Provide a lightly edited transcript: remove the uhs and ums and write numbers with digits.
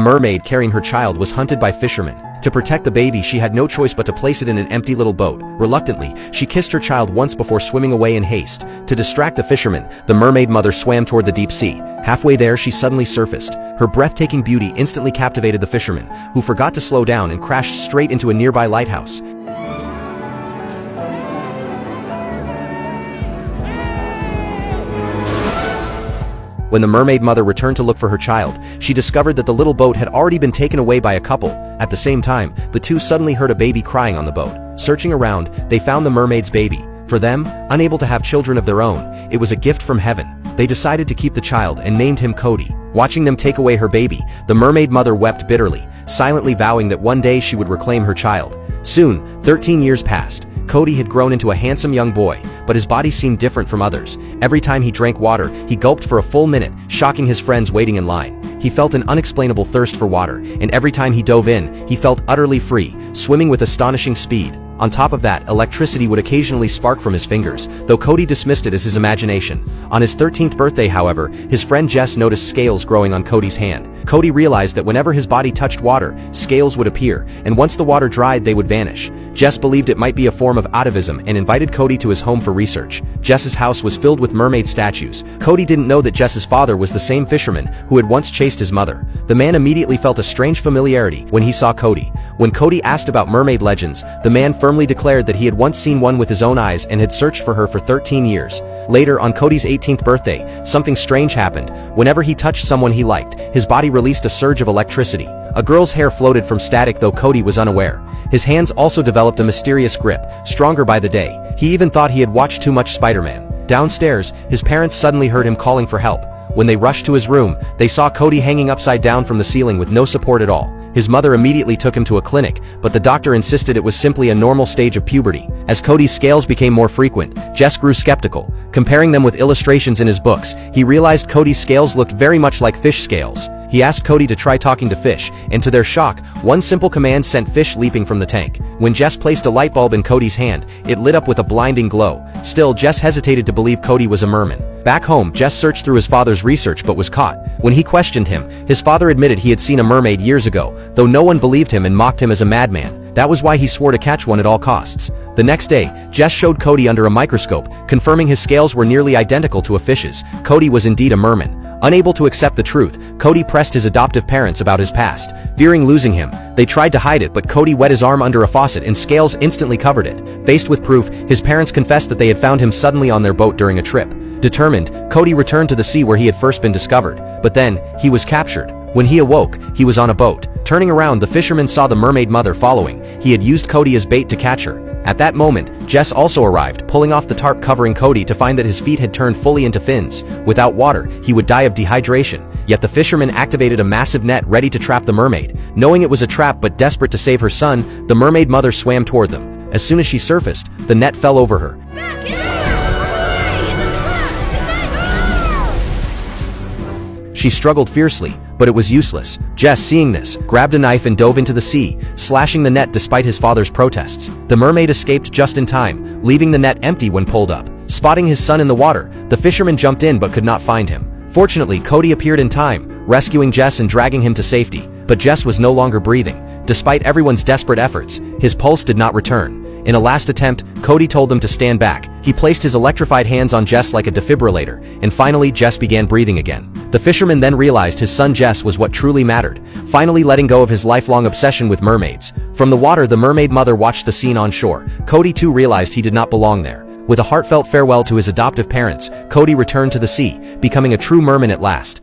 mermaid carrying her child was hunted by fishermen. To protect the baby, she had no choice but to place it in an empty little boat. Reluctantly, she kissed her child once before swimming away in haste. To distract the fishermen, the mermaid mother swam toward the deep sea. Halfway there, she suddenly surfaced. Her breathtaking beauty instantly captivated the fishermen, who forgot to slow down and crashed straight into a nearby lighthouse. When the mermaid mother returned to look for her child, she discovered that the little boat had already been taken away by a couple. At the same time, the two suddenly heard a baby crying on the boat. Searching around, they found the mermaid's baby. For them, unable to have children of their own, it was a gift from heaven. They decided to keep the child and named him Cody. Watching them take away her baby, the mermaid mother wept bitterly, silently vowing that one day she would reclaim her child. Soon, 13 years passed. Cody had grown into a handsome young boy, but his body seemed different from others. Every time he drank water, he gulped for a full minute, shocking his friends waiting in line. He felt an unexplainable thirst for water, and every time he dove in, he felt utterly free, swimming with astonishing speed. On top of that, electricity would occasionally spark from his fingers, though Cody dismissed it as his imagination. On his 13th birthday, however, his friend Jess noticed scales growing on Cody's hand. Cody realized that whenever his body touched water, scales would appear, and once the water dried, they would vanish. Jess believed it might be a form of atavism and invited Cody to his home for research. Jess's house was filled with mermaid statues. Cody didn't know that Jess's father was the same fisherman who had once chased his mother. The man immediately felt a strange familiarity when he saw Cody. When Cody asked about mermaid legends, the man firmly declared that he had once seen one with his own eyes and had searched for her for 13 years. Later, on Cody's 18th birthday, something strange happened. Whenever he touched someone he liked, his body released a surge of electricity. A girl's hair floated from static, though Cody was unaware. His hands also developed a mysterious grip, stronger by the day. He even thought he had watched too much Spider-Man. Downstairs, his parents suddenly heard him calling for help. When they rushed to his room, they saw Cody hanging upside down from the ceiling with no support at all. His mother immediately took him to a clinic, but the doctor insisted it was simply a normal stage of puberty. As Cody's scales became more frequent, Jess grew skeptical. Comparing them with illustrations in his books, he realized Cody's scales looked very much like fish scales. He asked Cody to try talking to fish, and to their shock, one simple command sent fish leaping from the tank. When Jess placed a light bulb in Cody's hand, it lit up with a blinding glow. Still, Jess hesitated to believe Cody was a merman. Back home, Jess searched through his father's research but was caught. When he questioned him, his father admitted he had seen a mermaid years ago, though no one believed him and mocked him as a madman. That was why he swore to catch one at all costs. The next day, Jess showed Cody under a microscope, confirming his scales were nearly identical to a fish's. Cody was indeed a merman. Unable to accept the truth, Cody pressed his adoptive parents about his past. Fearing losing him, they tried to hide it, but Cody wet his arm under a faucet and scales instantly covered it. Faced with proof, his parents confessed that they had found him suddenly on their boat during a trip. Determined, Cody returned to the sea where he had first been discovered. But then, he was captured. When he awoke, he was on a boat. Turning around, the fisherman saw the mermaid mother following. He had used Cody as bait to catch her. At that moment, Jess also arrived, pulling off the tarp covering Cody to find that his feet had turned fully into fins. Without water, he would die of dehydration. Yet the fisherman activated a massive net ready to trap the mermaid. Knowing it was a trap but desperate to save her son, the mermaid mother swam toward them. As soon as she surfaced, the net fell over her. She struggled fiercely, but it was useless. Jess, seeing this, grabbed a knife and dove into the sea, slashing the net despite his father's protests. The mermaid escaped just in time, leaving the net empty when pulled up. Spotting his son in the water, the fisherman jumped in but could not find him. Fortunately, Cody appeared in time, rescuing Jess and dragging him to safety. But Jess was no longer breathing. Despite everyone's desperate efforts, his pulse did not return. In a last attempt, Cody told them to stand back. He placed his electrified hands on Jess like a defibrillator, and finally Jess began breathing again. The fisherman then realized his son Jess was what truly mattered, finally letting go of his lifelong obsession with mermaids. From the water, the mermaid mother watched the scene on shore. Cody too realized he did not belong there. With a heartfelt farewell to his adoptive parents, Cody returned to the sea, becoming a true merman at last.